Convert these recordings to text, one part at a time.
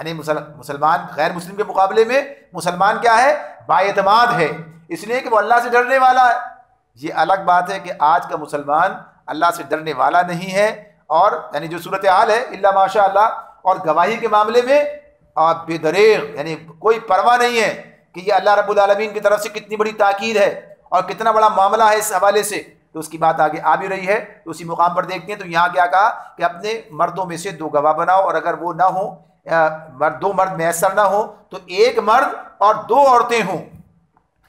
یعنی مسلمان غیر مسلم کے مقابلے میں مسلمان کیا ہے؟ بااعتماد ہے، اس لیے کہ وہ اللہ سے ڈرنے والا ہے۔ یہ الگ بات ہے کہ آج کا مسلمان اللہ سے ڈرنے والا نہیں ہے، اور یعنی جو صورتحال ہے الا ماشاء اللہ، اور گواہی کے معاملے میں بے دریغ، یعنی کوئی پرواہ نہیں ہے کہ یہ اللہ رب العالمین کی طرف سے کتنی بڑی تاکید ہے اور کتنا بڑا معاملہ ہے اس حوالے سے، تو اس کی بات آگے آ بھی رہی ہے۔ تو اسی مقام پر دیکھتے ہیں تو یہاں کیا کہا کہ اپنے مردوں میں سے 2 گواہ بناؤ، اور اگر وہ نہ ہوں، 2 مرد میسر نہ ہوں تو 1 مرد اور 2 عورتیں ہوں،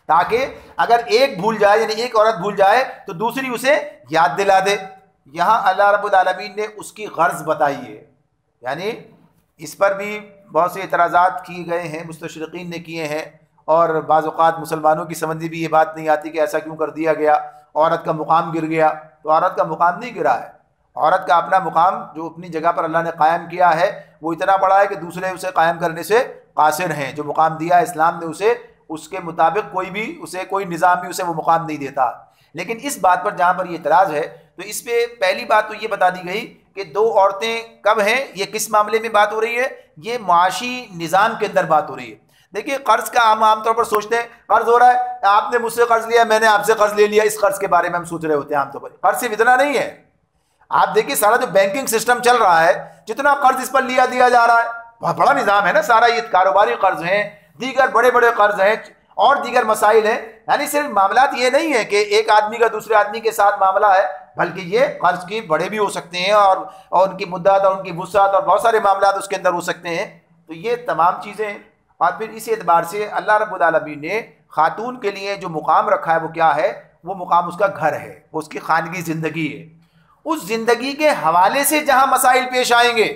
تاکہ اگر ایک بھول جائے، یعنی ایک عورت بھول جائے تو دوسری اسے یاد دلا دے۔ یہاں اللہ رب العالمین نے اس کی غرض بتائی ہے، یعنی اس پر بھی بہت سے اعتراضات کیے گئے ہیں، مستشرقین نے کیے ہیں، اور بعض اوقات مسلمانوں کی سمجھ میں بھی یہ بات نہیں آتی کہ ایسا کیوں کر دیا گیا، عورت کا مقام گر گیا۔ تو عورت کا مقام نہیں گرا ہے، عورت کا اپنا مقام جو اپنی جگہ پر اللہ نے قائم کیا ہے وہ اتنا بڑا ہے کہ دوسرے اسے قائم کرنے سے قاصر ہیں۔ جو مقام دیا ہے اسلام نے اسے، اس کے مطابق کوئی نظام بھی اسے وہ مقام نہیں دیتا۔ لیکن اس بات پر جہاں پر یہ اعتراض ہے تو اس پہ پہلی بات تو یہ بتا دی گئی کہ 2 عورتیں کب ہیں، یہ کس معاملے میں بات ہو رہی ہے؟ یہ معاشی نظام کے اندر بات ہو رہی ہے۔ دیکھیے قرض کا عام طور پر سوچتے ہیں قرض ہو رہا ہے، آپ نے مجھ سے قرض لیا، میں نے آپ سے قرض لے لیا، اس قرض کے بارے میں ہم سوچ رہے ہوتے ہیں عام طور پر۔ قرض صرف اتنا نہیں ہے، آپ دیکھیے سارا جو بینکنگ سسٹم چل رہا ہے، جتنا قرض اس پر دیا جا رہا ہے، بہت بڑا نظام ہے نا سارا، یہ کاروباری قرض ہیں، دیگر بڑے بڑے قرض ہیں اور دیگر مسائل ہیں۔ یعنی صرف معاملات یہ نہیں ہے کہ ایک آدمی کا دوسرے آدمی کے ساتھ معاملہ ہے، بلکہ یہ قرض کی بڑے بھی ہو سکتے ہیں، اور ان کی مدت اور ان کی وسعت اور بہت سارے معاملات اس کے اندر ہو سکتے ہیں۔ تو یہ تمام چیزیں ہیں۔ اور پھر اس اعتبار سے اللہ رب العالمین نے خاتون کے لیے جو مقام رکھا ہے وہ کیا ہے؟ وہ مقام اس کا گھر ہے، وہ اس کی خانگی زندگی ہے۔ اس زندگی کے حوالے سے جہاں مسائل پیش آئیں گے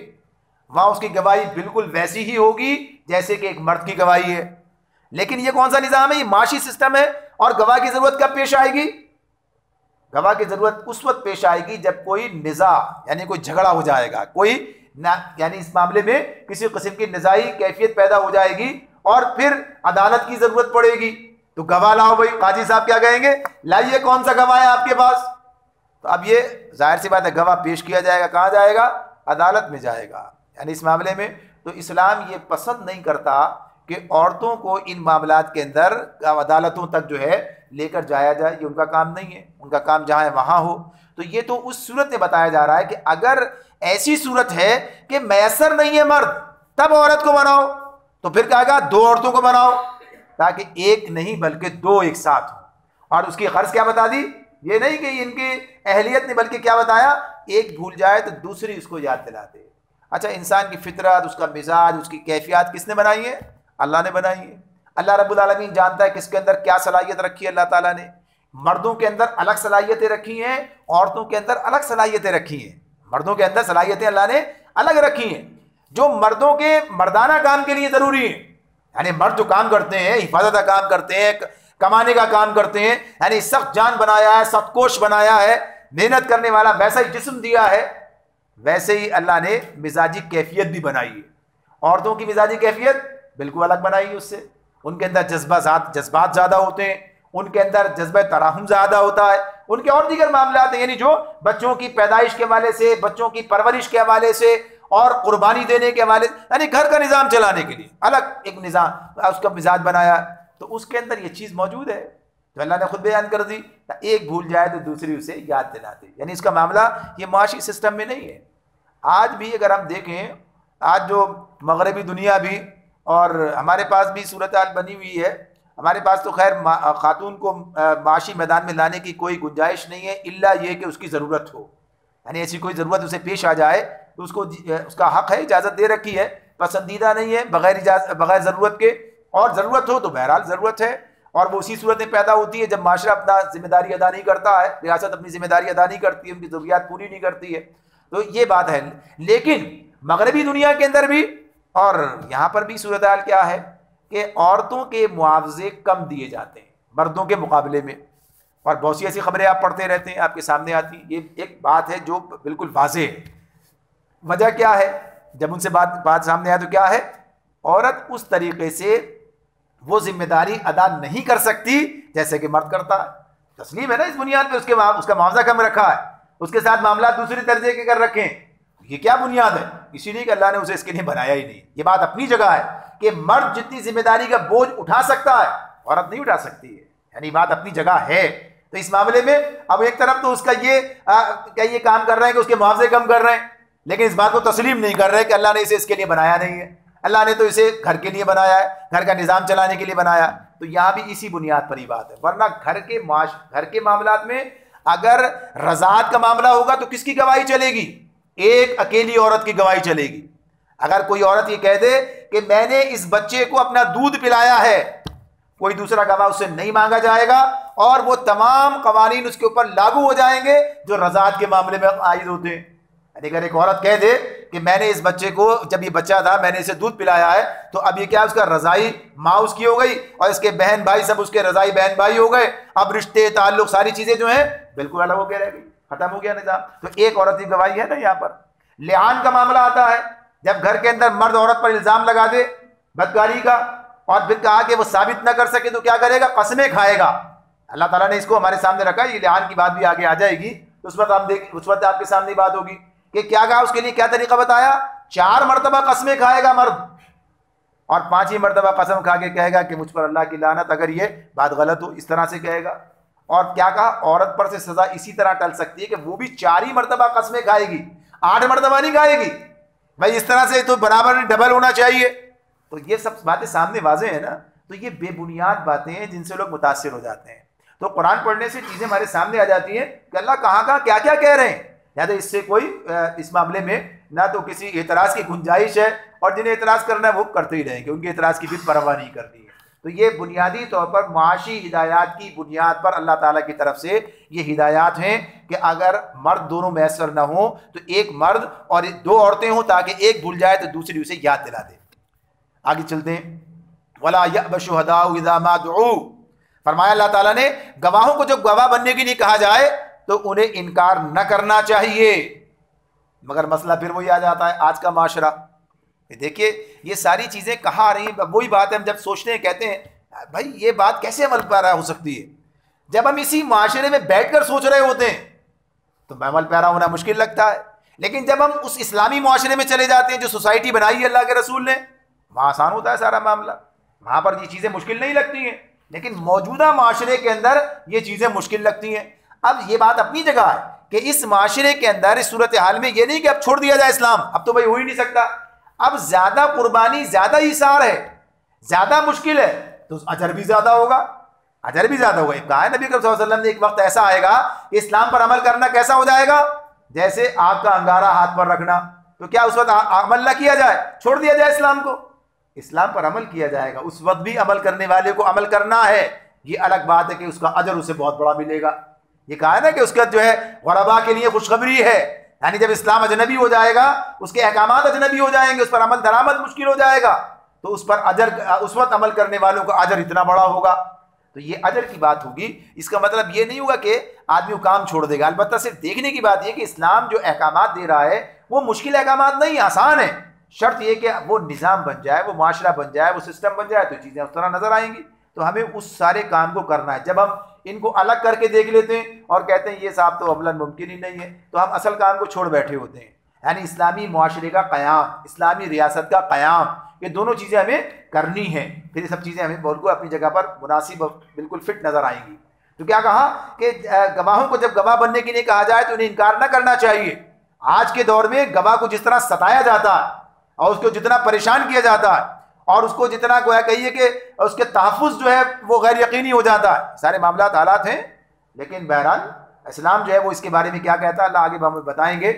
وہاں اس کی گواہی بالکل ویسی ہی ہوگی جیسے کہ ایک مرد کی گواہی ہے۔ لیکن یہ کون سا نظام ہے؟ یہ معاشی سسٹم ہے۔ اور گواہ کی ضرورت کب پیش آئے گی؟ گواہ کی ضرورت اس وقت پیش آئے گی جب کوئی نزاع، یعنی کوئی جھگڑا ہو جائے گا، یعنی اس معاملے میں کسی قسم کی نزاعی کیفیت پیدا ہو جائے گی اور پھر عدالت کی ضرورت پڑے گی، تو گواہ لاؤ بھائی۔ قاضی صاحب کیا کہیں گے؟ لائیے کون سا گواہ ہے آپ کے پاس؟ تو اب یہ ظاہر سی بات ہے گواہ پیش کیا جائے گا، کہاں جائے گا؟ عدالت میں جائے گا۔ یعنی اس معاملے میں تو اسلام یہ پسند نہیں کرتا کہ عورتوں کو ان معاملات کے اندر عدالتوں تک جو ہے لے کر جایا جائے، یہ ان کا کام نہیں ہے، ان کا کام جہاں ہے وہاں ہو۔ تو یہ تو اس صورت میں بتایا جا رہا ہے کہ اگر ایسی صورت ہے کہ میسر نہیں ہے مرد، تب عورت کو بناؤ، تو پھر کہا گا 2 عورتوں کو بناؤ، تاکہ ایک نہیں بلکہ 2 ایک ساتھ ہوں۔ اور اس کی غرض کیا بتا دی؟ یہ نہیں کہ ان کی اہلیت نے، بلکہ کیا بتایا؟ ایک بھول جائے تو دوسری اس کو یاد دلا دے۔ اچھا، انسان کی فطرت، اس کا مزاج، اس کی کیفیات کس نے بنائی ہے؟ اللہ نے بنائی ہے۔ اللہ رب العالمین جانتا ہے کس کے اندر کیا صلاحیت رکھی ہے۔ اللہ تعالیٰ نے مردوں کے اندر الگ صلاحیتیں رکھی ہیں، عورتوں کے اندر الگ صلاحیتیں رکھی ہیں۔ مردوں کے اندر صلاحیتیں اللہ نے الگ رکھی ہیں جو مردوں کے مردانہ کام کے لیے ضروری ہیں۔ یعنی مرد جو کام کرتے ہیں، حفاظت کا کام کرتے ہیں، کمانے کا کام کرتے ہیں، یعنی سخت جان بنایا ہے، سخت کوش بنایا ہے، محنت کرنے والا ویسا ہی جسم دیا ہے، ویسے ہی اللہ نے مزاجی کیفیت بھی بنائی ہے۔ عورتوں کی مزاجی کیفیت بالکل الگ بنائی ہے اس سے۔ ان کے اندر جذبات زیادہ ہوتے ہیں، ان کے اندر جذبہ تراحم زیادہ ہوتا ہے، ان کے اور دیگر معاملات ہیں، یعنی جو بچوں کی پیدائش کے حوالے سے، بچوں کی پرورش کے حوالے سے اور قربانی دینے کے حوالے سے، یعنی گھر کا نظام چلانے کے لیے الگ ایک نظام اس کا مزاج بنایا، تو اس کے اندر یہ چیز موجود ہے جو اللہ نے خود بیان کر دی۔ ایک بھول جائے تو دوسری اسے یاد دلاتے، یعنی اس کا معاملہ یہ معاشی سسٹم میں نہیں ہے۔ آج بھی اگر ہم دیکھیں، آج جو مغربی دنیا بھی اور ہمارے پاس بھی صورتحال بنی ہوئی ہے، ہمارے پاس تو خیر خاتون کو معاشی میدان میں لانے کی کوئی گنجائش نہیں ہے، الا یہ کہ اس کی ضرورت ہو، یعنی ایسی کوئی ضرورت اسے پیش آ جائے تو اس کو اس کا حق ہے، اجازت دے رکھی ہے، پسندیدہ نہیں ہے بغیر ضرورت کے، اور ضرورت ہو تو بہرحال ضرورت ہے، اور وہ اسی صورت میں پیدا ہوتی ہے جب معاشرہ اپنا ذمہ داری ادا نہیں کرتا ہے، ریاست اپنی ذمہ داری ادا نہیں کرتی ہے، ان کی ضروریات پوری نہیں کرتی ہے، تو یہ بات ہے۔ لیکن مغربی دنیا کے اندر بھی اور یہاں پر بھی صورتحال کیا ہے کہ عورتوں کے معاوضے کم دیے جاتے ہیں مردوں کے مقابلے میں، اور بہت سی ایسی خبریں آپ پڑھتے رہتے ہیں، آپ کے سامنے آتی ہیں۔ یہ ایک بات ہے جو بالکل واضح ہے۔ وجہ کیا ہے؟ جب ان سے بات سامنے آئے تو کیا ہے؟ عورت اس طریقے سے وہ ذمہ داری ادا نہیں کر سکتی جیسے کہ مرد کرتا ہے۔ تسلیم ہے نا، اس بنیاد پہ اس کا معاوضہ کم رکھا ہے، اس کے ساتھ معاملات دوسری درجے کے کر رکھے ہیں، یہ کیا بنیاد ہے؟ اسی لیے کہ اللہ نے اسے اس کے لیے بنایا ہی نہیں. یہ بات اپنی جگہ ہے کہ مرد جتنی ذمہ داری کا بوجھ اٹھا سکتا ہے عورت نہیں اٹھا سکتی ہے، یعنی بات اپنی جگہ ہے. تو اس معاملے میں اب ایک طرف تو اس کا یہ کام کر رہے ہیں کہ اس کے معاوضے کم کر رہے ہیں، لیکن اس بات کو تسلیم نہیں کر رہے کہ اللہ نے اسے اس کے لیے بنایا نہیں ہے. اللہ نے تو اسے گھر کے لیے بنایا ہے، گھر کا نظام چلانے کے لیے بنایا. تو یہاں بھی اسی بنیاد پر ہی بات ہے. ورنہ گھر کے معاملات میں اگر رضاعت کا معاملہ ہوگا تو کس کی گواہی چلے گی؟ ایک اکیلی عورت کی گواہی چلے گی. اگر کوئی عورت یہ کہہ دے کہ میں نے اس بچے کو اپنا دودھ پلایا ہے، کوئی دوسرا گواہ اس سے نہیں مانگا جائے گا، اور وہ تمام قوانین اس کے اوپر لاگو ہو جائیں گے جو رضاعت کے معاملے میں عائد ہوتے ہیں. یعنی اگر ایک عورت کہہ دے کہ میں نے اس بچے کو، جب یہ بچہ تھا میں نے اسے دودھ پلایا ہے، تو اب یہ کیا اس کا رضائی ماں اس کی ہو گئی، اور اس کے بہن بھائی سب اس کے رضائی بہن بھائی ہو گئے. اب رشتے تعلق ساری چیزیں جو ہیں بالکل الگ ہو کے رہ گئی، ختم ہو گیا نظام. تو ایک عورت کی گواہی ہے نا. یہاں پر لعان کا معاملہ آتا ہے، جب گھر کے اندر مرد عورت پر الزام لگا دے بدکاری کا، اور پھر کہا کہ وہ ثابت نہ کر سکے تو کیا کرے گا؟ قسمیں کھائے گا. اللہ تعالیٰ نے اس کو ہمارے سامنے رکھا ہے. یہ لعان کی بات بھی آگے آ جائے گی، اس وقت آپ کے سامنے بات ہوگی کہ کیا کہا اس کے لیے، کیا طریقہ بتایا. 4 مرتبہ قسمیں کھائے گا مرد، اور 5ہی مرتبہ قسم کھا کے کہے گا کہ مجھ پر اللہ کی لعنت اگر یہ بات غلط ہو، اس طرح سے کہے گا. اور کیا کہا، عورت پر سے سزا اسی طرح ٹل سکتی ہے کہ وہ بھی 4 ہی مرتبہ قسمیں کھائے گی، 8 مرتبہ نہیں کھائے گی. بھائی اس طرح سے تو برابر ڈبل ہونا چاہیے. تو یہ سب باتیں سامنے واضح ہیں نا. تو یہ بے بنیاد باتیں ہیں جن سے لوگ متاثر ہو جاتے ہیں. تو قرآن پڑھنے سے چیزیں ہمارے سامنے آ جاتی ہیں کہ اللہ کہاں کہاں کیا کیا کہہ رہے ہیں. لہٰذا اس سے کوئی اس معاملے میں نہ تو کسی اعتراض کی گنجائش ہے، اور جنہیں اعتراض کرنا ہے وہ کرتے ہی رہیں گے، ان کے اعتراض کی بھی پرواہ نہیں کرنی ہے. تو یہ بنیادی طور پر معاشی ہدایات کی بنیاد پر اللہ تعالیٰ کی طرف سے یہ ہدایات ہیں کہ اگر مرد دونوں میسر نہ ہوں تو ایک مرد اور 2 عورتیں ہوں، تاکہ ایک بھول جائے تو دوسری اسے یاد دلا دے. آگے چلتے ہیں. وَلَا يَأْبَ الشُّهَدَاءُ إِذَا مَا دُعُوا، فرمایا اللہ تعالیٰ نے گواہوں کو جب گواہ بننے کے لیے کہا جائے تو انہیں انکار نہ کرنا چاہیے. مگر مسئلہ پھر وہی آ جاتا ہے آج کا معاشرہ. دیکھیے یہ ساری چیزیں کہاں آ رہی ہیں. وہی بات ہے، ہم جب سوچتے ہیں کہتے ہیں بھائی یہ بات کیسے عمل پیرا ہو سکتی ہے. جب ہم اسی معاشرے میں بیٹھ کر سوچ رہے ہوتے ہیں تو عمل پیرا ہونا مشکل لگتا ہے. لیکن جب ہم اس اسلامی معاشرے میں چلے جاتے ہیں جو سوسائٹی بنائی ہے اللہ کے رسول نے، وہاں آسان ہوتا ہے سارا معاملہ. وہاں پر یہ چیزیں مشکل نہیں لگتی ہیں. لیکن موجودہ معاشرے کے اندر یہ چیزیں مشکل لگتی ہیں. اب یہ بات اپنی جگہ ہے کہ اس معاشرے کے اندر اس صورتحال میں یہ نہیں کہ اب چھوڑ دیا جائے اسلام، اب تو بھائی ہو ہی نہیں سکتا. اب زیادہ قربانی، زیادہ ایثار ہے، زیادہ مشکل ہے، تو اجر بھی زیادہ ہوگا. اجر بھی زیادہ ہوگا. کہا ہے نبی کریم صلی اللہ علیہ وسلم نے ایک وقت ایسا آئے گا کہ اسلام پر عمل کرنا کیسا ہو جائے گا، جیسے آگ کا انگارہ ہاتھ پر رکھنا. تو کیا اس وقت عمل نہ کیا جائے، چھوڑ دیا جائے اسلام کو؟ اسلام پر عمل کیا جائے گا. اس وقت بھی عمل کرنے والے کو عمل کرنا ہے. یہ الگ بات ہے کہ اس کا اجر اسے بہت بڑا ملے گا. یہ کہا ہے نا کہ اس کا جو ہے غربا کے لیے خوشخبری ہے. یعنی جب اسلام اجنبی ہو جائے گا، اس کے احکامات اجنبی ہو جائیں گے، اس پر عمل درآمد مشکل ہو جائے گا، تو اس پر اجر، اس وقت عمل کرنے والوں کا اجر اتنا بڑا ہوگا. تو یہ اجر کی بات ہوگی. اس کا مطلب یہ نہیں ہوگا کہ آدمی وہ کام چھوڑ دے گا. البتہ صرف دیکھنے کی بات یہ کہ اسلام جو احکامات دے رہا ہے وہ مشکل احکامات نہیں، آسان ہے. شرط یہ کہ وہ نظام بن جائے، وہ معاشرہ بن جائے، وہ سسٹم بن جائے، تو چیزیں اس طرح نظر آئیں گی. تو ہمیں اس سارے کام کو کرنا ہے. جب ہم ان کو الگ کر کے دیکھ لیتے ہیں اور کہتے ہیں یہ صاحب تو عملاً ممکن ہی نہیں ہے، تو ہم اصل کام کو چھوڑ بیٹھے ہوتے ہیں. یعنی اسلامی معاشرے کا قیام، اسلامی ریاست کا قیام، یہ دونوں چیزیں ہمیں کرنی ہیں. پھر یہ سب چیزیں ہمیں بالکل اپنی جگہ پر مناسب، بالکل فٹ نظر آئیں گی. تو کیا کہا کہ گواہوں کو جب گواہ بننے کے لیے کہا جائے تو انہیں انکار نہ کرنا چاہیے. آج کے دور میں گواہ کو جس طرح ستایا جاتا ہے اور اس کو جتنا پریشان کیا جاتا ہے اور اس کو جتنا گویا کہیے کہ اس کے تحفظ جو ہے وہ غیر یقینی ہو جاتا ہے، سارے معاملات حالات ہیں. لیکن بہرحال اسلام جو ہے وہ اس کے بارے میں کیا کہتا ہے اللہ آگے ہمیں بتائیں گے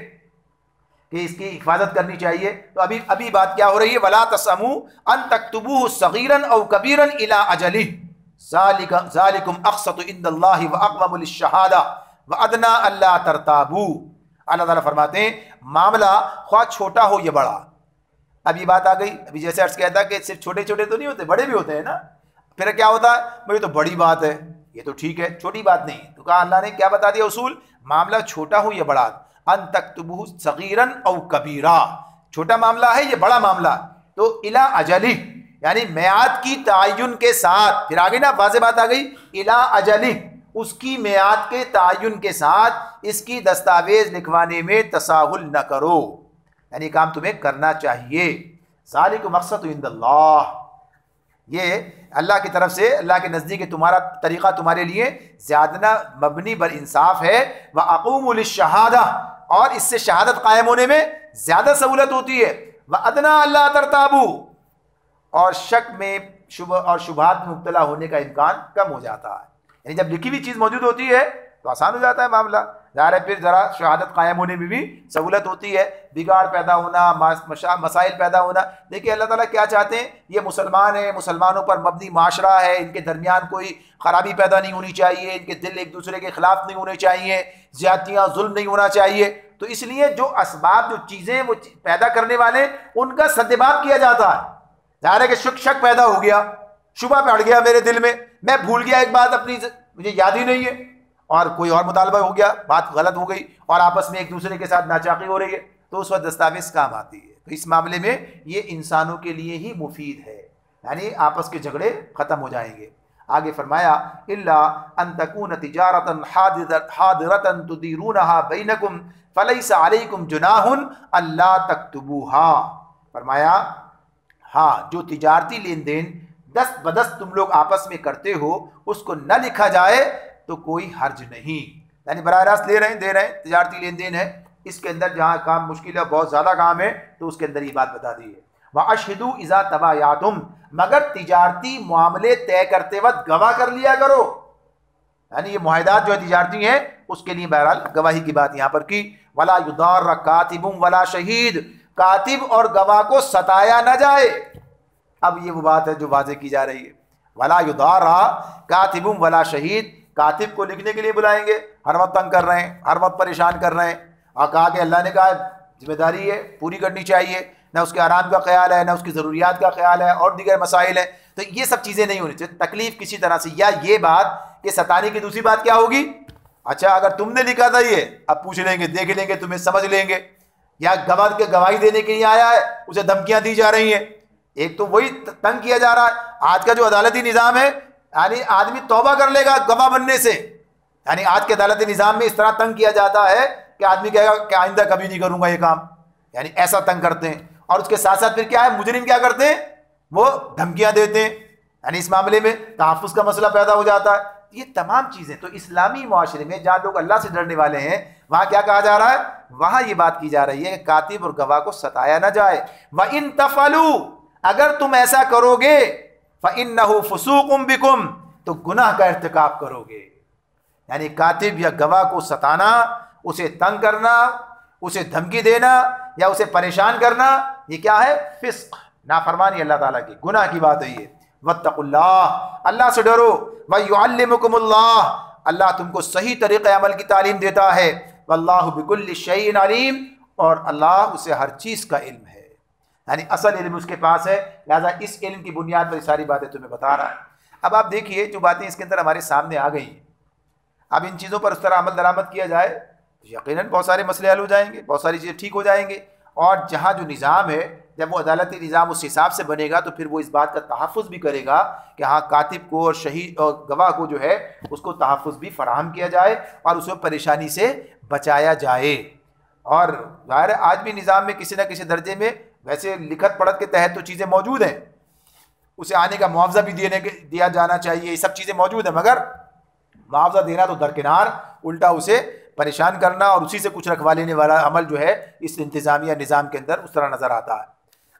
کہ اس کی حفاظت کرنی چاہیے. تو ابھی بات کیا ہو رہی ہے، وَلَا تَسْأَمُوا أَن تَكْتُبُوهُ صَغِيرًا أَوْ كَبِيرًا إِلَىٰ أَجَلِهِ ذَلِكُمْ أَقْسَطُ عِندَ اللَّهِ وَأَقْوَمُ لِلشَّهَادَةِ وَأَدْنَىٰ أَلَّا تَرْتَابُوا. اللہ تعالیٰ فرماتے ہیں معاملہ خواہ چھوٹا ہو یا بڑا. اب یہ بات آ گئی، ابھی جیسے عرض کیا تھا کہ صرف چھوٹے چھوٹے تو نہیں ہوتے، بڑے بھی ہوتے ہیں نا. پھر کیا ہوتا ہے، بھائی تو بڑی بات ہے، یہ تو ٹھیک ہے، چھوٹی بات نہیں. تو کہا اللہ نے کیا بتا دیا اصول، معاملہ چھوٹا ہو یا بڑا. ان تکتبوہ صغیرا او کبیرا، چھوٹا معاملہ ہے یا بڑا معاملہ، تو الی اجلہ یعنی میعاد کی تعین کے ساتھ. پھر آگے نا واضح بات آ گئی، الی اجلہ اس کی میعاد کے تعین کے ساتھ اس کی دستاویز لکھوانے میں تساہل نہ کرو. یعنی کام تمہیں کرنا چاہیے. ذالک مقصد عند اللہ، یہ اللہ کی طرف سے، اللہ کے نزدیک تمہارا طریقہ تمہارے لیے زیادہ مبنی بر انصاف ہے. وَأَقُومُ لِلشَّهَادَةِ، اور اس سے شہادت قائم ہونے میں زیادہ سہولت ہوتی ہے. وَأَدْنَىٰ أَلَّا تَرْتَابُوا، اور شک میں اور شبہات میں مبتلا ہونے کا امکان کم ہو جاتا ہے. یعنی جب لکھی ہوئی چیز موجود ہوتی ہے تو آسان ہو جاتا ہے معاملہ. ظاہر ہے پھر ذرا شہادت قائم ہونے میں بھی سہولت ہوتی ہے، بگاڑ پیدا ہونا، مسائل پیدا ہونا. دیکھیے اللہ تعالیٰ کیا چاہتے ہیں، یہ مسلمان ہیں، مسلمانوں پر مبنی معاشرہ ہے، ان کے درمیان کوئی خرابی پیدا نہیں ہونی چاہیے، ان کے دل ایک دوسرے کے خلاف نہیں ہونے چاہیے، زیادتیاں ظلم نہیں ہونا چاہیے. تو اس لیے جو اسباب، جو چیزیں وہ پیدا کرنے والے، ان کا سدباب کیا جاتا ہے. ظاہر ہے کہ شک پیدا ہو گیا، شبہ پڑ گیا میرے دل میں بھول گیا ایک بات اپنی، مجھے یاد ہی نہیں ہے، اور کوئی اور مطالبہ ہو گیا، بات غلط ہو گئی اور آپس میں ایک دوسرے کے ساتھ ناچاقی ہو رہی ہے، تو اس وقت دستاویز کام آتی ہے. تو اس معاملے میں یہ انسانوں کے لیے ہی مفید ہے، یعنی آپس کے جھگڑے ختم ہو جائیں گے. آگے فرمایا الا ان تکون تجارتا حاضرتا تدیرونها بینکم فلیس علیکم جناح الا تکتبوها. فرمایا ہاں، جو تجارتی لین دین دست بدست تم لوگ آپس میں کرتے ہو اس کو نہ لکھا جائے تو کوئی حرج نہیں. یعنی براہ راست لے رہے ہیں، دے رہے ہیں، تجارتی لین دین ہے، اس کے اندر جہاں کام مشکل ہے، بہت زیادہ کام ہے، تو اس کے اندر یہ بات بتا دی ہے. وَأَشْهِدُوا إِذَا تَبَايَعْتُمْ، مگر تجارتی معاملے طے کرتے وقت گواہ کر لیا کرو. یعنی یہ معاہدات جو تجارتی ہیں اس کے لیے بہرحال گواہی کی بات یہاں پر کی. وَلَا يُضَارَّ كَاتِبٌ وَلَا شَهِيدٌ، کاتب اور گواہ کو ستایا نہ جائے. اب یہ وہ بات ہے جو واضح کی جا رہی ہے. وَلَا يُضَارَّ كَاتِبٌ وَلَا شَهِيدٌ، کاتب کو لکھنے کے لیے بلائیں گے، ہر وقت تنگ کر رہے ہیں، ہر وقت پریشان کر رہے ہیں، اور کہا کہ اللہ نے کہا ذمہ داری ہے، پوری کرنی چاہیے، نہ اس کے آرام کا خیال ہے، نہ اس کی ضروریات کا خیال ہے، اور دیگر مسائل ہیں. تو یہ سب چیزیں نہیں ہونی چاہیے. تکلیف کسی طرح سے، یا یہ بات کہ ستانے کی دوسری بات کیا ہوگی، اچھا اگر تم نے لکھا تھا یہ، اب پوچھ لیں گے، دیکھ لیں گے، تمہیں سمجھ لیں گے. یا گواہ کے گواہی دینے کے لیے آیا ہے، اسے دھمکیاں دی جا رہی ہیں. ایک تو وہی تنگ کیا جا رہا ہے. آج کا جو عدالتی نظام ہے، یعنی آدمی توبہ کر لے گا گواہ بننے سے. یعنی آج کے عدالتی نظام میں اس طرح تنگ کیا جاتا ہے کہ آدمی کہے گا کہ آئندہ کبھی نہیں کروں گا یہ کام. یعنی ایسا تنگ کرتے ہیں. اور اس کے ساتھ ساتھ پھر کیا ہے، مجرم کیا کرتے ہیں، وہ دھمکیاں دیتے ہیں. یعنی اس معاملے میں تحفظ کا مسئلہ پیدا ہو جاتا ہے. یہ تمام چیزیں تو اسلامی معاشرے میں جہاں لوگ اللہ سے ڈرنے والے ہیں، وہاں کیا کہا جا رہا ہے، وہاں یہ بات کی جا رہی ہے کہ کاتب اور گواہ کو ستایا نہ جائے. وَإِن تَفْعَلُوا، اگر تم ایسا کرو گے، فَإِنَّهُ فُسُوقٌ بِكُمْ، تو گناہ کا ارتکاب کرو گے. یعنی کاتب یا گواہ کو ستانا، اسے تنگ کرنا، اسے دھمکی دینا یا اسے پریشان کرنا، یہ کیا ہے، فسق، نافرمانی اللہ تعالیٰ کی، گناہ کی بات ہے یہ. واتقوا اللہ، اللہ سے ڈرو. وَيُعَلِّمُكُمُ اللَّهُ، اللہ تم کو صحیح طریقہ عمل کی تعلیم دیتا ہے. وَاللَّهُ بِكُلِّ شَيْءٍ عَلِيمٌ، اور اللہ اسے ہر چیز کا علم ہے. یعنی اصل علم اس کے پاس ہے، لہذا اس علم کی بنیاد پر یہ ساری باتیں تمہیں بتا رہا ہے. اب آپ دیکھیے جو باتیں اس کے اندر ہمارے سامنے آ گئی ہیں، اب ان چیزوں پر اس طرح عمل درآمد کیا جائے تو یقیناً بہت سارے مسئلے حل ہو جائیں گے، بہت ساری چیزیں ٹھیک ہو جائیں گے. اور جہاں جو نظام ہے، جب وہ عدالتی نظام اس حساب سے بنے گا تو پھر وہ اس بات کا تحفظ بھی کرے گا کہ ہاں کاتب کو اور شہید اور گواہ کو جو ہے اس کو تحفظ بھی فراہم کیا جائے اور اسے پریشانی سے بچایا جائے. اور ظاہر ہے آج بھی نظام میں کسی نہ کسی درجے میں ویسے لکھت پڑھت کے تحت تو چیزیں موجود ہیں، اسے آنے کا معاوضہ بھی دیا جانا چاہیے، یہ سب چیزیں موجود ہیں، مگر معاوضہ دینا تو درکنار، الٹا اسے پریشان کرنا اور اسی سے کچھ رکھوا لینے والا عمل جو ہے اس انتظامیہ نظام کے اندر اس طرح نظر آتا ہے.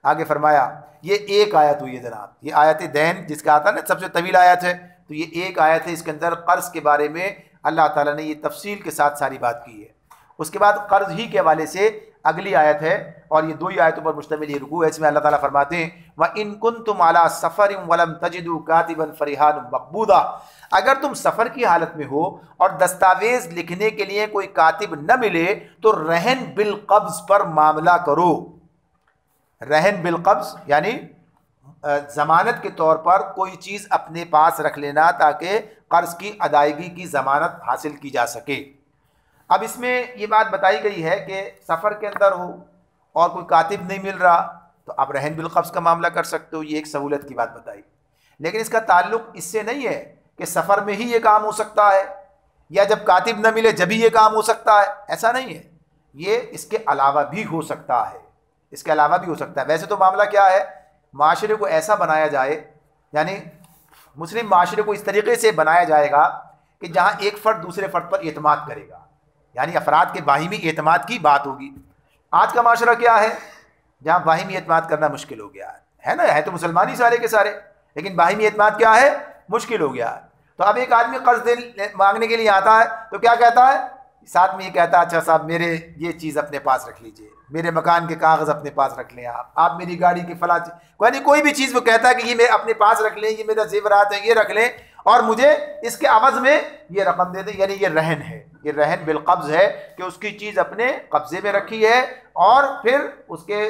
آگے فرمایا یہ ایک آیت ہوئی ہے جناب، یہ آیت دین جس کا آتا ہے نا سب سے طویل آیت ہے، تو یہ ایک آیت ہے. اس کے اندر قرض کے بارے میں اللہ تعالیٰ نے یہ تفصیل کے ساتھ ساری بات کی ہے. اس کے بعد قرض ہی کے حوالے سے اگلی آیت ہے، اور یہ دو ہی آیتوں پر مشتمل یہ رکوع ہے. اس میں اللہ تعالیٰ فرماتے ہیں وَإِن كُنتُمْ عَلَىٰ سَفَرٍ وَلَمْ تَجِدُوا كَاتِبًا فَرِهَانٌ مَقْبُوضًا، اگر تم سفر کی حالت میں ہو اور دستاویز لکھنے کے لیے کوئی کاتب نہ ملے تو رہن بالقبض پر معاملہ کرو. رہن بالقبض یعنی ضمانت کے طور پر کوئی چیز اپنے پاس رکھ لینا تاکہ قرض کی ادائیگی کی ضمانت حاصل کی جا سکے. اب اس میں یہ بات بتائی گئی ہے کہ سفر کے اندر ہو اور کوئی کاتب نہیں مل رہا تو آپ رہن بالقبض کا معاملہ کر سکتے ہو، یہ ایک سہولت کی بات بتائی. لیکن اس کا تعلق اس سے نہیں ہے کہ سفر میں ہی یہ کام ہو سکتا ہے یا جب کاتب نہ ملے جبھی یہ کام ہو سکتا ہے، ایسا نہیں ہے. یہ اس کے علاوہ بھی ہو سکتا ہے. اس کے علاوہ بھی ہو سکتا ہے. ویسے تو معاملہ کیا ہے, معاشرے کو ایسا بنایا جائے, یعنی مسلم معاشرے کو اس طریقے سے بنایا جائے گا کہ جہاں ایک فرد دوسرے فرد پر اعتماد کرے گا, یعنی افراد کے باہمی اعتماد کی بات ہوگی. آج کا معاشرہ کیا ہے, جہاں باہمی اعتماد کرنا مشکل ہو گیا ہے نا, ہے تو مسلمان ہی سارے کے سارے, لیکن باہمی اعتماد کیا ہے, مشکل ہو گیا ہے. تو اب ایک آدمی قرض مانگنے کے لیے آتا ہے تو کیا کہتا ہے, ساتھ میں یہ کہتا ہے اچھا صاحب میرے یہ چیز اپنے پاس رکھ لیجئے, میرے مکان کے کاغذ اپنے پاس رکھ لیں, آپ میری گاڑی کی فلاں یعنی کوئی بھی چیز وہ کہتا ہے کہ یہ میں اپنے پاس رکھ لیں, یہ میرا زیورات ہے یہ رکھ لیں, اور مجھے اس کے عوض میں یہ رقم دے دیں. یعنی یہ رہن ہے, یہ رہن بالقبض ہے کہ اس کی چیز اپنے قبضے میں رکھی ہے, اور پھر اس کے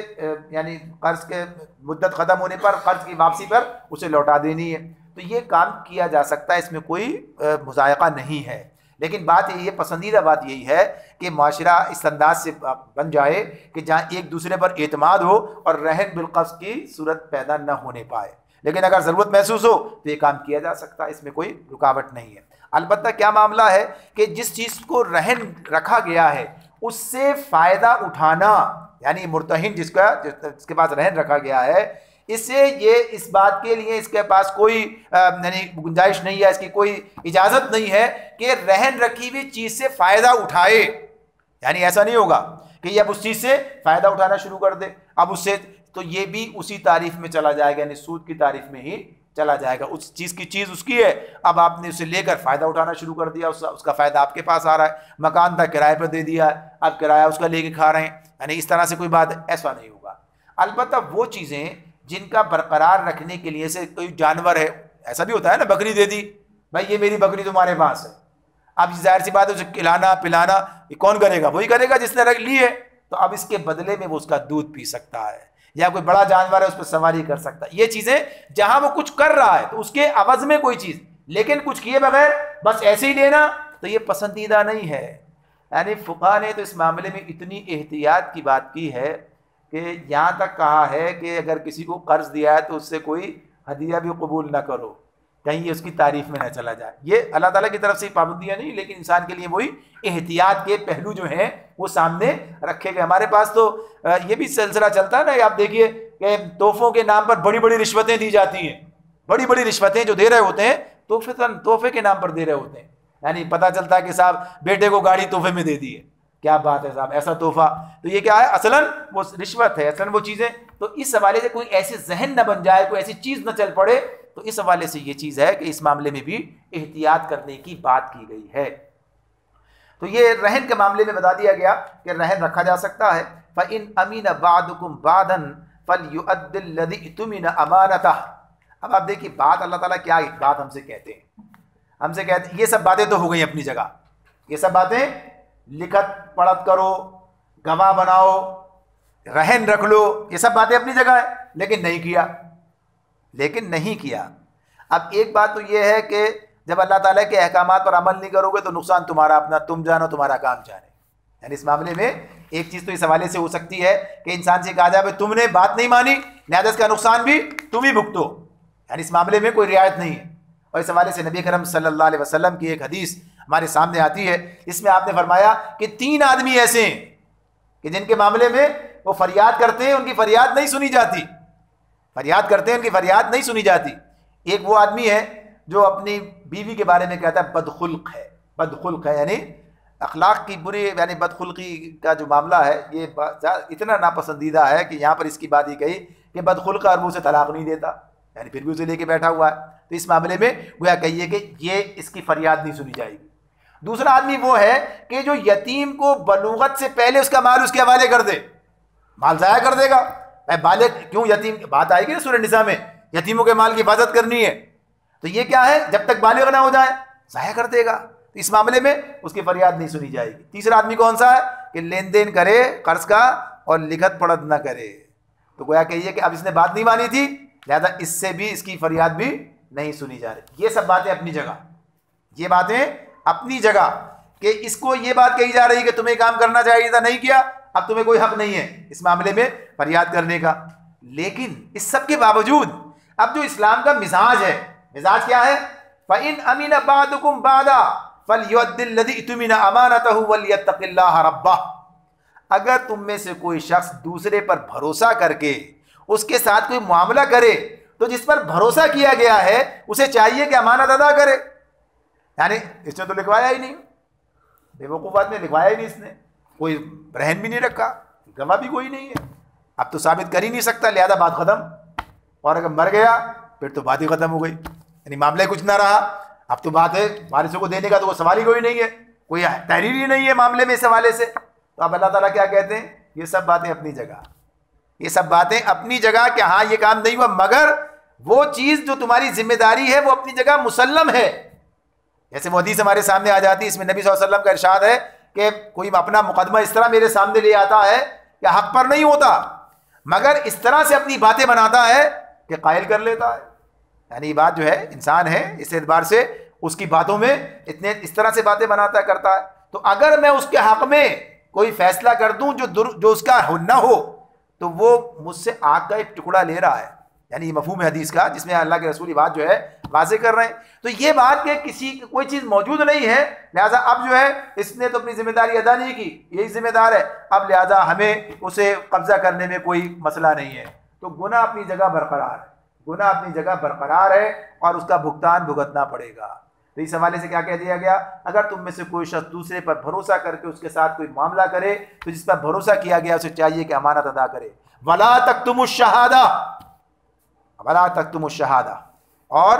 یعنی قرض کے مدت ختم ہونے پر قرض کی واپسی پر اسے لوٹا دینی ہے. تو یہ کام کیا جا سکتا ہے, اس میں کوئی مضائقہ نہیں ہے. لیکن بات یہی ہے, پسندیدہ بات یہی ہے کہ معاشرہ اس انداز سے بن جائے کہ جہاں ایک دوسرے پر اعتماد ہو اور رہن بالقبض کی صورت پیدا نہ ہونے پائے. لیکن اگر ضرورت محسوس ہو تو یہ کام کیا جا سکتا ہے, اس میں کوئی رکاوٹ نہیں ہے. البتہ کیا معاملہ ہے کہ جس چیز کو رہن رکھا گیا ہے اس سے فائدہ اٹھانا, یعنی مرتہن جس کے پاس رہن رکھا گیا ہے, اسے یہ اس بات کے لیے اس کے پاس کوئی یعنی گنجائش نہیں ہے, اس کی کوئی اجازت نہیں ہے کہ رہن رکھی ہوئی چیز سے فائدہ اٹھائے. یعنی ایسا نہیں ہوگا کہ یہ اب اس چیز سے فائدہ اٹھانا شروع کر دے, اب اس سے تو یہ بھی اسی تعریف میں چلا جائے گا, یعنی سود کی تعریف میں ہی چلا جائے گا. اس چیز کی چیز اس کی ہے, اب آپ نے اسے لے کر فائدہ اٹھانا شروع کر دیا, اس کا فائدہ آپ کے پاس آ رہا ہے. مکان تھا کرائے پر دے دیا, اب کرایہ اس کا لے کے کھا رہے ہیں, یعنی اس طرح سے کوئی بات ایسا نہیں ہوگا. البتہ وہ چیزیں جن کا برقرار رکھنے کے لیے سے کوئی جانور ہے, ایسا بھی ہوتا ہے نا, بکری دے دی, بھائی یہ میری بکری تمہارے پاس ہے, اب ظاہر سی بات ہے اسے کھلانا پلانا یہ کون کرے گا, وہی کرے گا جس نے رکھ لی ہے. تو اب اس کے بدلے میں وہ اس کا دودھ پی سکتا ہے, یا کوئی بڑا جانور ہے اس پہ سواری کر سکتا ہے. یہ چیزیں جہاں وہ کچھ کر رہا ہے تو اس کے عوض میں کوئی چیز, لیکن کچھ کیے بغیر بس ایسے ہی لینا تو یہ پسندیدہ نہیں ہے. یعنی فقہا نے تو اس معاملے میں اتنی احتیاط کی بات کی ہے کہ یہاں تک کہا ہے کہ اگر کسی کو قرض دیا ہے تو اس سے کوئی ہدیہ بھی قبول نہ کرو, کہیں یہ اس کی تعریف میں نہ چلا جائے. یہ اللہ تعالیٰ کی طرف سے پابندیاں نہیں, لیکن انسان کے لیے وہی احتیاط کے پہلو جو ہیں وہ سامنے رکھے گئے. ہمارے پاس تو یہ بھی سلسلہ چلتا ہے نا, آپ دیکھیے کہ تحفوں کے نام پر بڑی بڑی رشوتیں دی جاتی ہیں, بڑی بڑی رشوتیں جو دے رہے ہوتے ہیں تحفے کے نام پر دے رہے ہوتے ہیں. یعنی پتہ چلتا ہے کہ صاحب بیٹے کو گاڑی تحفے میں دے دی ہے, کیا بات ہے صاحب, ایسا تحفہ, تو یہ کیا ہے, اصلاً وہ رشوت ہے, اصلاً وہ چیزیں. تو اس حوالے سے کوئی ایسے ذہن نہ بن جائے, کوئی ایسی چیز نہ چل پڑے, تو اس حوالے سے یہ چیز ہے کہ اس معاملے میں بھی احتیاط کرنے کی بات کی گئی ہے. تو یہ رہن کے معاملے میں بتا دیا گیا کہ رہن رکھا جا سکتا ہے. فَإِنْ أَمِنَ بَعْضُكُمْ بَعْضًا فَلْيُؤَدِّ الَّذِي اؤْتُمِنَ أَمَانَتَهُ. اب آپ دیکھیے بات اللہ تعالیٰ کیا ایک بات ہم سے کہتے ہیں, ہم سے کہتے ہیں یہ سب باتیں تو ہو گئی اپنی جگہ, یہ سب باتیں لکھت پڑھت کرو, گواہ بناؤ, رہن رکھ لو, یہ سب باتیں اپنی جگہ ہے, لیکن نہیں کیا. اب ایک بات تو یہ ہے کہ جب اللہ تعالیٰ کے احکامات پر عمل نہیں کرو گے تو نقصان تمہارا اپنا, تم جانو تمہارا کام جانے. یعنی اس معاملے میں ایک چیز تو اس حوالے سے ہو سکتی ہے کہ انسان سے کہا جائے بھائی تم نے بات نہیں مانی لہذا اس کا نقصان بھی تم ہی بھگتو, یعنی اس معاملے میں کوئی رعایت نہیں ہے. اور اس حوالے سے نبی کرم صلی اللہ علیہ وسلم کی ایک حدیث ہمارے سامنے آتی ہے, اس میں آپ نے فرمایا کہ 3 آدمی ایسے ہیں کہ جن کے معاملے میں وہ فریاد کرتے ہیں, ان کی فریاد نہیں سنی جاتی, فریاد کرتے ہیں ان کی فریاد نہیں سنی جاتی. ایک وہ آدمی ہے جو اپنی بیوی کے بارے میں کہتا ہے بدخلق ہے, یعنی اخلاق کی بری, یعنی بدخلقی کا جو معاملہ ہے یہ اتنا ناپسندیدہ ہے کہ یہاں پر اس کی بات ہی کہی کہ بدخلق اور منہ سے طلاق نہیں دیتا, یعنی پھر بھی اسے لے کے بیٹھا ہوا ہے. تو اس معاملے میں گویا کہیے کہ یہ اس کی فریاد نہیں سنی جائے گی. دوسرا آدمی وہ ہے کہ جو یتیم کو بلوغت سے پہلے اس کا مال اس کے حوالے کر دے, مال ضائع کر دے گا. بالغ کیوں, یتیم بات آئے گی نا سورہ نساء میں, یتیموں کے مال کی حفاظت کرنی ہے, تو یہ کیا ہے جب تک بالغ نہ ہو جائے ضائع کر دے گا, تو اس معاملے میں اس کی فریاد نہیں سنی جائے گی. تیسرا آدمی کون سا ہے کہ لین دین کرے قرض کا اور لکھت پڑھت نہ کرے, تو گویا کہیے کہ اب اس نے بات نہیں مانی تھی لہذا اس سے بھی اس کی فریاد بھی نہیں سنی جا رہی. یہ سب باتیں اپنی جگہ, یہ باتیں اپنی جگہ کہ اس کو یہ بات کہی جا رہی کہ تمہیں کام کرنا چاہیے تھا نہیں کیا, اب تمہیں کوئی حق نہیں ہے اس معاملے میں فریاد کرنے کا. لیکن اس سب کے باوجود اب جو اسلام کا مزاج ہے, مزاج کیا ہے, فَإِنْ أَمِنَ بَعْضُكُمْ بَعْضًا فَلْيُؤَدِّ الَّذِي اؤْتُمِنَ أَمَانَتَهُ وَلْيَتَّقِ اللَّهَ رَبَّهُ. اگر تم میں سے کوئی شخص دوسرے پر بھروسہ کر کے اس کے ساتھ کوئی معاملہ کرے تو جس پر بھروسہ کیا گیا ہے اسے چاہیے کہ امانت ادا کرے. یعنی اس نے تو لکھوایا ہی نہیں, بے وقوف آدمی نے لکھوایا ہی نہیں, اس نے کوئی رہن بھی نہیں رکھا, گواہ بھی کوئی نہیں ہے, اب تو ثابت کر ہی نہیں سکتا, لہذا بات ختم. اور اگر مر گیا پھر تو بات ہی ختم ہو گئی, یعنی معاملہ کچھ نہ رہا. اب تو بات ہے وارثوں کو دینے کا تو وہ سوال ہی کوئی نہیں ہے, کوئی تحریر ہی نہیں ہے معاملے میں اس حوالے سے. تو اب اللہ تعالیٰ کیا کہتے ہیں, یہ سب باتیں اپنی جگہ, یہ سب باتیں اپنی جگہ کہ ہاں یہ کام نہیں ہوا, مگر وہ چیز جو تمہاری ذمہ داری ہے وہ اپنی جگہ مسلم ہے. جیسے وہ حدیث ہمارے سامنے آ جاتی ہے, اس میں نبی صلی اللہ علیہ وسلم کا ارشاد ہے کہ کوئی اپنا مقدمہ اس طرح میرے سامنے لے آتا ہے کہ حق پر نہیں ہوتا, مگر اس طرح سے اپنی باتیں بناتا ہے کہ قائل کر لیتا ہے. یعنی یہ بات جو ہے انسان ہے, اس اعتبار سے اس کی باتوں میں اتنے اس طرح سے باتیں بناتا کرتا ہے. تو اگر میں اس کے حق میں کوئی فیصلہ کر دوں جو اس کا نہ ہو تو وہ مجھ سے آگ کا ایک ٹکڑا لے رہا ہے. یعنی یہ مفہوم حدیث کا جس میں اللہ کے رسول بات جو ہے واضح کر رہے ہیں. تو یہ بات کہ کسی کوئی چیز موجود نہیں ہے, لہٰذا اب جو ہے اس نے تو اپنی ذمہ داری ادا نہیں کی, یہی ذمہ دار ہے, اب لہٰذا ہمیں اسے قبضہ کرنے میں کوئی مسئلہ نہیں ہے. تو گناہ اپنی جگہ برقرار ہے, گناہ اپنی جگہ برقرار ہے اور اس کا بھگتان بھگتنا پڑے گا. تو اس حوالے سے کیا کہہ دیا گیا, اگر تم میں سے کوئی شخص دوسرے پر بھروسہ کر کے اس کے ساتھ کوئی معاملہ کرے تو جس پر بھروسہ کیا گیا اسے چاہیے کہ امانت ادا کرے. ولا تکتموا الشہادہ, ولا تکتموا الشہادہ, اور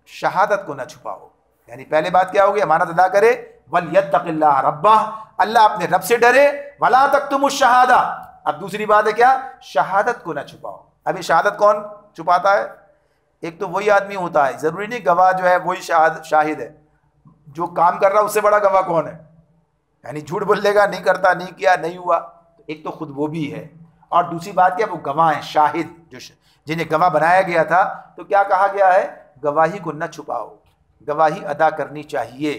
شہادت کو نہ چھپاؤ. یعنی پہلے بات کیا ہوگی, امانت ادا کرے, ولیتق اللہ ربہ, اللہ اپنے رب سے ڈرے, ولا تکتموا الشہادہ. اب دوسری بات ہے کیا, شہادت کو نہ چھپاؤ. ابھی شہادت کون چھپاتا ہے؟ ایک تو وہی آدمی ہوتا ہے, ضروری نہیں گواہ جو ہے وہی شاہد ہے, جو کام کر رہا ہے اس سے بڑا گواہ کون ہے؟ یعنی جھوٹ بول لے گا, نہیں کرتا, نہیں کیا, نہیں ہوا, ایک تو خود وہ بھی ہے, اور دوسری بات کیا, وہ گواہ ہیں, شاہد جو جنہیں گواہ بنایا گیا تھا. تو کیا کہا گیا ہے, گواہی کو نہ چھپاؤ, گواہی ادا کرنی چاہیے.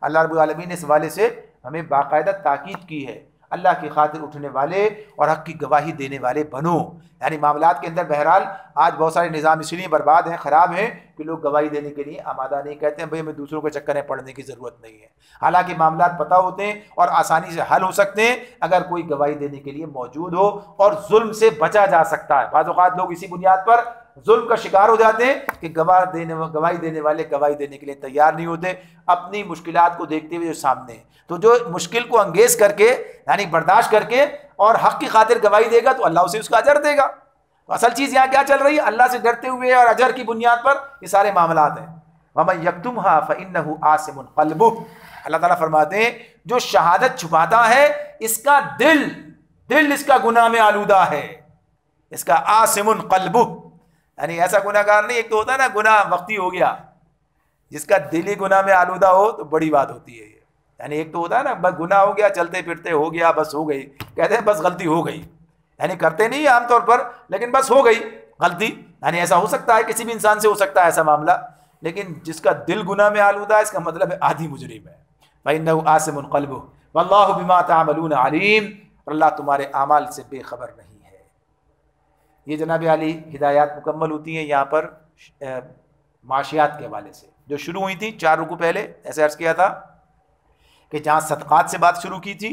اللہ رب العالمین نے اس حوالے سے ہمیں باقاعدہ تاکید کی ہے, اللہ کی خاطر اٹھنے والے اور حق کی گواہی دینے والے بنو. یعنی معاملات کے اندر بہرحال آج بہت سارے نظام اس لیے برباد ہیں, خراب ہیں کہ لوگ گواہی دینے کے لیے آمادہ نہیں, کہتے ہیں بھئی ہمیں دوسروں کے چکر میں پڑنے کی ضرورت نہیں ہے. حالانکہ معاملات پتہ ہوتے ہیں اور آسانی سے حل ہو سکتے ہیں اگر کوئی گواہی دینے کے لیے موجود ہو, اور ظلم سے بچا جا سکتا ہے. بعض اوقات لوگ اسی بنیاد پر ظلم کا شکار ہو جاتے ہیں کہ گواہی دینے والے گواہی دینے کے لیے تیار نہیں ہوتے, اپنی مشکلات کو دیکھتے ہوئے جو سامنے ہیں. تو جو مشکل کو انگیز کر کے یعنی برداشت کر کے اور حق کی خاطر گواہی دے گا تو اللہ اسے اس کا اجر دے گا. تو اصل چیز یہاں کیا چل رہی ہے, اللہ سے ڈرتے ہوئے اور اجر کی بنیاد پر یہ سارے معاملات ہیں. وَمَن يَكْتُمْهَا فَإِنَّهُ آثِمٌ قَلْبُهُ, اللہ تعالیٰ فرماتے ہیں جو شہادت چھپاتا ہے اس کا دل اس کا گناہ میں آلودہ ہے, اس کا آثم قلبہ, یعنی ایسا گناہ گار نہیں. ایک تو ہوتا ہے نا گناہ وقتی ہو گیا, جس کا دل ہی گناہ میں آلودہ ہو تو بڑی بات ہوتی ہے. یعنی ایک تو ہوتا ہے نا بس گناہ ہو گیا, چلتے پھرتے ہو گیا, بس ہو گئی, کہتے ہیں بس غلطی ہو گئی, یعنی کرتے نہیں عام طور پر, لیکن بس ہو گئی غلطی. یعنی ایسا ہو سکتا ہے, کسی بھی انسان سے ہو سکتا ہے ایسا معاملہ, لیکن جس کا دل گناہ میں آلودہ ہے اس کا مطلب ہے آدھی مجرم ہے. فَإِنَّهُ آثِمٌ قَلْبُهُ وَاللَّهُ بِمَا تَعْمَلُونَ عَلِيمٌ, اللہ تمہارے اعمال سے بے خبر نہیں ہے. یہ جناب علی ہدایات مکمل ہوتی ہیں یہاں پر معاشیات کے حوالے سے جو شروع ہوئی تھی 4 رکوع پہلے. ایسے عرض کیا تھا کہ جہاں صدقات سے بات شروع کی تھی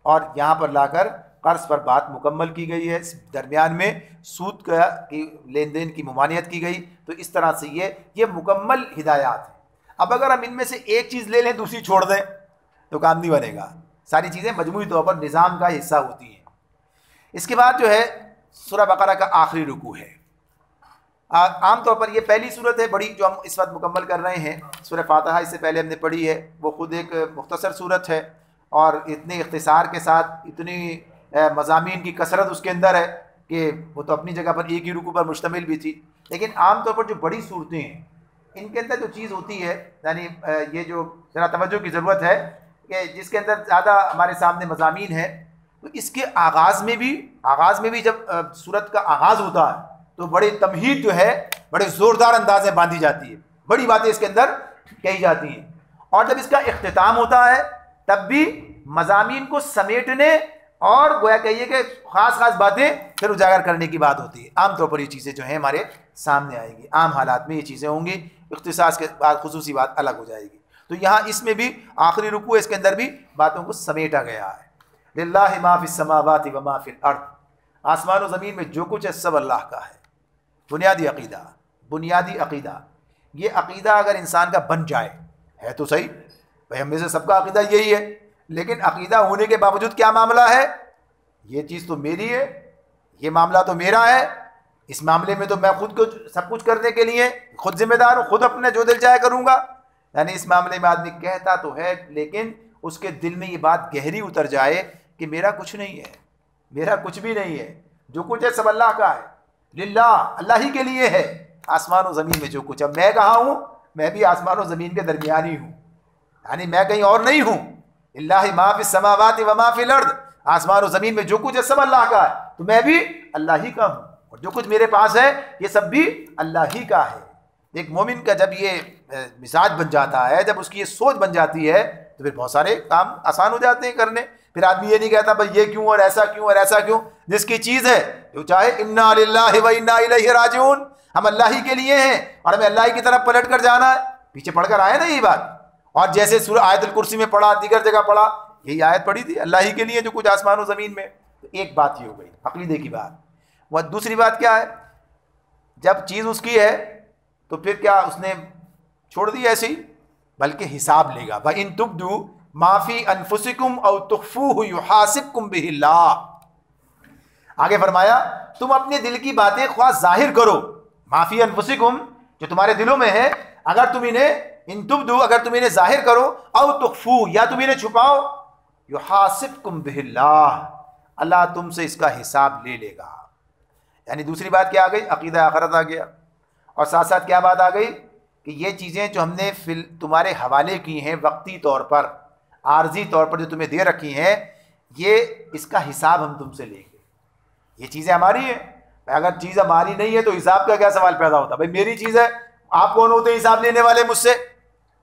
اور یہاں پر لا کر قرض پر بات مکمل کی گئی ہے, درمیان میں سود کا کی لین دین کی ممانعت کی گئی. تو اس طرح سے یہ مکمل ہدایات ہیں. اب اگر ہم ان میں سے ایک چیز لے لیں دوسری چھوڑ دیں تو کام نہیں بنے گا. ساری چیزیں مجموعی طور پر نظام کا حصہ ہوتی ہیں. اس کے بعد جو ہے سورہ بقرہ کا آخری رکوع ہے. عام طور پر یہ پہلی صورت ہے بڑی جو ہم اس وقت مکمل کر رہے ہیں. سورہ فاتحہ اس سے پہلے ہم نے پڑھی ہے, وہ خود ایک مختصر صورت ہے اور اتنے اختصار کے ساتھ اتنی مضامین کی کثرت اس کے اندر ہے کہ وہ تو اپنی جگہ پر ایک ہی رکوع پر مشتمل بھی تھی. لیکن عام طور پر جو بڑی صورتیں ہیں ان کے اندر جو چیز ہوتی ہے, یعنی یہ جو ذرا توجہ کی ضرورت ہے کہ جس کے اندر زیادہ ہمارے سامنے مضامین ہیں, تو اس کے آغاز میں بھی جب صورت کا آغاز ہوتا ہے تو بڑی تمہید جو ہے بڑے زوردار انداز میں باندھی جاتی ہے, بڑی باتیں اس کے اندر کہی جاتی ہیں. اور جب اس کا اختتام ہوتا ہے تب بھی مضامین کو سمیٹنے اور گویا کہیے کہ خاص باتیں پھر اجاگر کرنے کی بات ہوتی ہے. عام طور پر یہ چیزیں جو ہیں ہمارے سامنے آئیں گی, عام حالات میں یہ چیزیں ہوں گی, اختصاص کے بعد خصوصی بات الگ ہو جائے گی. تو یہاں اس میں بھی آخری رکوع اس کے اندر بھی باتوں کو سمیٹا گیا ہے. للہ ما فی السماوات و ما فی الارض، آسمان و زمین میں جو کچھ ہے سب اللہ کا ہے۔ بنیادی عقیدہ، بنیادی عقیدہ، یہ عقیدہ اگر انسان کا بن جائے ہے تو صحیح، بھائی ہم میں سے سب کا عقیدہ یہی ہے، لیکن عقیدہ ہونے کے باوجود کیا معاملہ ہے؟ یہ چیز تو میری ہے، یہ معاملہ تو میرا ہے، اس معاملے میں تو میں خود کو سب کچھ کرنے کے لیے خود ذمہ دار ہوں، خود اپنے جو دل چاہے کروں گا۔ یعنی اس معاملے میں آدمی کہتا تو ہے لیکن اس کے دل میں یہ بات گہری اتر جائے کہ میرا کچھ نہیں ہے، میرا کچھ بھی نہیں ہے، جو کچھ ہے سب اللہ کا ہے، للہ، اللہ ہی کے لیے ہے، آسمان و زمین میں جو کچھ ہے۔ میں کہاں ہوں؟ میں بھی آسمان و زمین کے درمیانی ہوں، یعنی میں کہیں اور نہیں ہوں۔ اللہ ما فی السماوات و ما فی الارض، آسمان و زمین میں جو کچھ ہے سب اللہ کا ہے، تو میں بھی اللہ ہی کا ہوں، اور جو کچھ میرے پاس ہے یہ سب بھی اللہ ہی کا ہے۔ ایک مومن کا جب یہ مزاج بن جاتا ہے، جب اس کی یہ سوچ بن جاتی ہے، تو پھر بہت سارے کام آسان ہو جاتے ہیں کرنے۔ پھر آدمی یہ نہیں کہتا بھائی یہ کیوں اور ایسا کیوں اور ایسا کیوں، جس کی چیز ہے جو چاہے انا للہ و انا الیہ راجعون، ہم اللہ ہی کے لیے ہیں اور ہمیں اللہ ہی کی طرف پلٹ کر جانا ہے۔ پیچھے پڑھ کر آئے نا یہ بات، اور جیسے سورہ آیت الکرسی میں پڑھا، دیگر جگہ پڑھا، یہی آیت پڑھی تھی، اللہ ہی کے لیے جو کچھ آسمان و زمین میں۔ تو ایک بات یہ ہو گئی عقیدے کی بات۔ وہ دوسری بات کیا ہے؟ جب چیز اس کی ہے تو پھر کیا اس نے چھوڑ دی ایسی؟ بلکہ حساب لے گا۔ وَإِن تُبْدُوا مَا فِي أَنفُسِكُمْ أَوْ تُخْفُوهُ يُحَاسِبْكُم بِهِ اللَّهُ۔ آگے فرمایا تم اپنے دل کی باتیں خواہ ظاہر کرو، مَا فِي أَنفُسِكُم، جو تمہارے دلوں میں ہے، اگر تم انہیں ان تبدو، اگر تم انہیں ظاہر کرو، او تخفو، یا تم انہیں چھپاؤ، یحاسبکم بہ اللہ، اللہ تم سے اس کا حساب لے لے گا۔ یعنی دوسری بات کیا آ گئی؟ عقیدہ آخرت آ گیا، اور ساتھ ساتھ کیا بات آ گئی کہ یہ چیزیں جو ہم نے تمہارے حوالے کی ہیں وقتی طور پر، عارضی طور پر جو تمہیں دے رکھی ہیں، یہ اس کا حساب ہم تم سے لیں گے۔ یہ چیزیں ہماری ہیں، اگر چیز ہماری نہیں ہے تو حساب کا کیا سوال پیدا ہوتا؟ بھائی میری چیز ہے، آپ کون ہوتے ہیں حساب لینے والے مجھ سے؟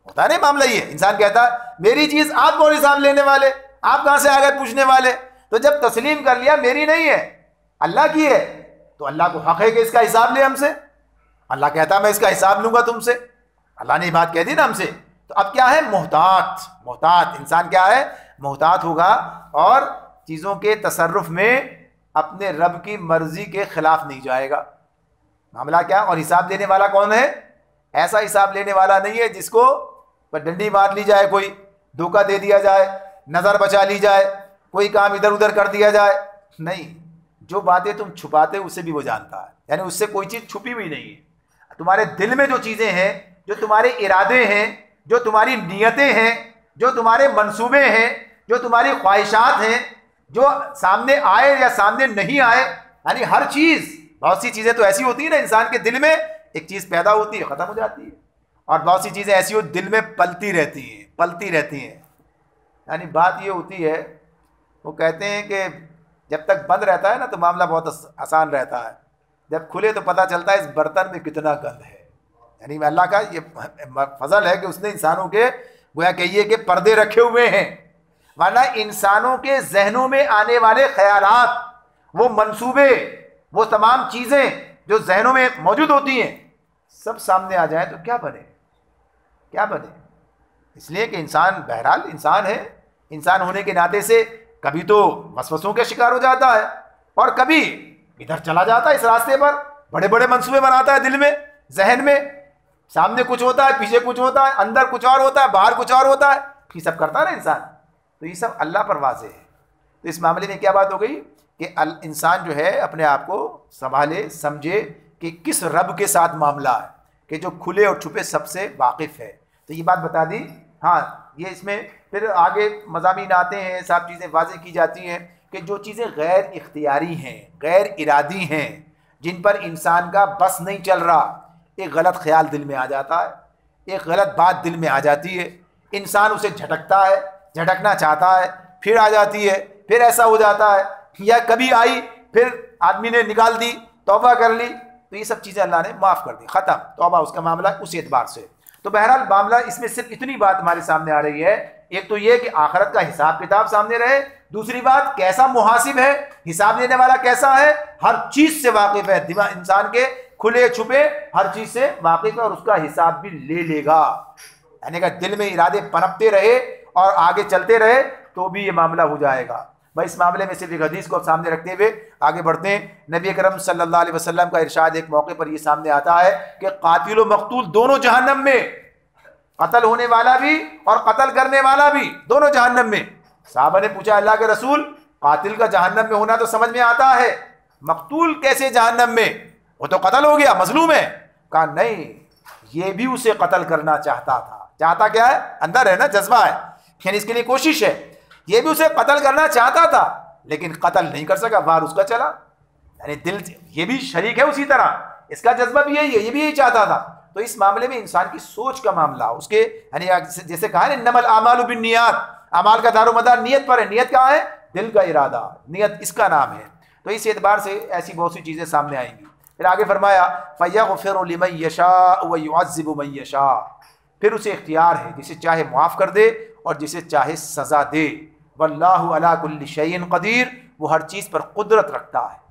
ہوتا ہے نا معاملہ یہ، انسان کہتا ہے میری چیز، آپ کون حساب لینے والے، آپ کہاں سے آ گئے پوچھنے والے؟ تو جب تسلیم کر لیا میری نہیں ہے اللہ کی ہے، تو اللہ کو حق ہے کہ اس کا حساب لے ہم سے۔ اللہ کہتا میں اس کا حساب لوں گا تم سے، اللہ نے یہ بات کہہ دی نا ہم سے۔ تو اب کیا ہے؟ محتاط انسان کیا ہے؟ محتاط ہوگا، اور چیزوں کے تصرف میں اپنے رب کی مرضی کے خلاف نہیں جائے گا۔ معاملہ کیا؟ اور حساب دینے والا کون ہے؟ ایسا حساب لینے والا نہیں ہے جس کو پر ڈنڈی مار لی جائے، کوئی دھوکہ دے دیا جائے، نظر بچا لی جائے، کوئی کام ادھر ادھر کر دیا جائے، نہیں۔ جو باتیں تم چھپاتے اسے بھی وہ جانتا ہے، یعنی اس سے کوئی چیز چھپی ہوئی نہیں ہے۔ تمہارے دل میں جو چیزیں ہیں، جو تمہارے ارادے ہیں، جو تمہاری نیتیں ہیں، جو تمہارے منصوبے ہیں، جو تمہاری خواہشات ہیں، جو سامنے آئے یا سامنے نہیں آئے، یعنی ہر چیز، بہت سی چیزیں تو ایسی ہوتی ہیں نا انسان کے دل میں، ایک چیز پیدا ہوتی ہے ختم ہو جاتی ہے، اور بہت سی چیزیں ایسی ہوتی دل میں پلتی رہتی ہیں۔ یعنی بات یہ ہوتی ہے، وہ کہتے ہیں کہ جب تک بند رہتا ہے نا تو معاملہ بہت آسان رہتا ہے، جب کھلے تو پتہ چلتا ہے اس برتن میں کتنا گند ہے۔ یعنی اللہ کا یہ فضل ہے کہ اس نے انسانوں کے گویا کہیے کہ پردے رکھے ہوئے ہیں، ورنہ انسانوں کے ذہنوں میں آنے والے خیالات، وہ منصوبے، وہ تمام چیزیں جو ذہنوں میں موجود ہوتی ہیں، سب سامنے آ جائیں تو کیا بنے؟ اس لیے کہ انسان بہرحال انسان ہے، انسان ہونے کے ناطے سے کبھی تو وسوسوں کے شکار ہو جاتا ہے، اور کبھی ادھر چلا جاتا ہے اس راستے پر، بڑے بڑے منصوبے بناتا ہے دل میں، ذہن میں، سامنے کچھ ہوتا ہے، پیچھے کچھ ہوتا ہے، اندر کچھ اور ہوتا ہے، باہر کچھ اور ہوتا ہے، یہ سب کرتا ہے نا انسان۔ تو یہ سب اللہ پر واضح ہے۔ تو اس معاملے میں کیا بات ہو گئی کہ انسان جو ہے اپنے آپ کو سنبھالے، سمجھے کہ کس رب کے ساتھ معاملہ ہے، کہ جو کھلے اور چھپے سب سے واقف ہے۔ تو یہ بات بتا دی۔ ہاں، یہ اس میں پھر آگے مضامین آتے ہیں، سب چیزیں واضح کی جاتی ہیں کہ جو چیزیں غیر اختیاری ہیں، غیر ارادی ہیں، جن پر انسان کا بس نہیں چل رہا، ایک غلط خیال دل میں آ جاتا ہے، ایک غلط بات دل میں آ جاتی ہے، انسان اسے جھٹکتا ہے، جھٹکنا چاہتا ہے، پھر آ جاتی ہے، پھر ایسا ہو جاتا ہے، یا کبھی آئی پھر آدمی نے نکال دی، توبہ کر لی، تو یہ سب چیزیں اللہ نے معاف کر دی، ختم، توبہ اس کا معاملہ اس اعتبار سے۔ تو بہرحال معاملہ اس میں صرف اتنی بات ہمارے سامنے آ رہی ہے، ایک تو یہ کہ آخرت کا حساب کتاب سامنے رہے، دوسری بات کیسا محاسب ہے، حساب لینے والا کیسا ہے، ہر چیز سے واقف ہے، دماغ انسان کے کھلے چھپے ہر چیز سے واقف ہے، اور اس کا حساب بھی لے گا۔ یعنی اگر دل میں ارادے پنپتے رہے اور آگے چلتے رہے تو بھی یہ معاملہ ہو جائے گا، میں اس معاملے میں صرف ایک حدیث کو سامنے رکھتے ہوئے آگے بڑھتے ہیں۔ نبی کرم صلی اللہ علیہ وسلم کا ارشاد ایک موقع پر یہ سامنے آتا ہے کہ قاتل و مقتول دونوں جہنم میں، قتل ہونے والا بھی اور قتل کرنے والا بھی دونوں جہنم میں۔ صحابہ نے پوچھا اللہ کے رسول، قاتل کا جہنم میں ہونا تو سمجھ میں آتا ہے، مقتول کیسے جہنم میں؟ وہ تو قتل ہو گیا، مظلوم ہے۔ کہا نہیں، یہ بھی اسے قتل کرنا چاہتا تھا۔ چاہتا کیا ہے؟ اندر ہے نا، جذبہ ہے، یعنی اس کے لیے کوشش ہے۔ یہ بھی اسے قتل کرنا چاہتا تھا لیکن قتل نہیں کر سکا، وار اس کا چلا، یعنی دل، یہ بھی شریک ہے اسی طرح، اس کا جذبہ بھی یہی ہے، یہ بھی یہی چاہتا تھا۔ تو اس معاملے میں انسان کی سوچ کا معاملہ، اس کے یعنی جیسے کہا نا انما الاعمال بالنیات، اعمال کا دار و مدار نیت پر ہے۔ نیت کہاں ہے؟ دل کا ارادہ، نیت اس کا نام ہے۔ تو اس اعتبار سے ایسی بہت سی چیزیں سامنے آئیں گی۔ پھر آگے فرمایا فَيَغْفِرُ لِمَن يَشَاءُ وَيُعَذِّبُ مَن يَشَاءُ، پھر اسے اختیار ہے جسے چاہے معاف کر دے اور جسے چاہے سزا دے۔ وَاللَّهُ عَلَىٰ كُلِّ شَيْءٍ قدیر، وہ ہر چیز پر قدرت رکھتا ہے۔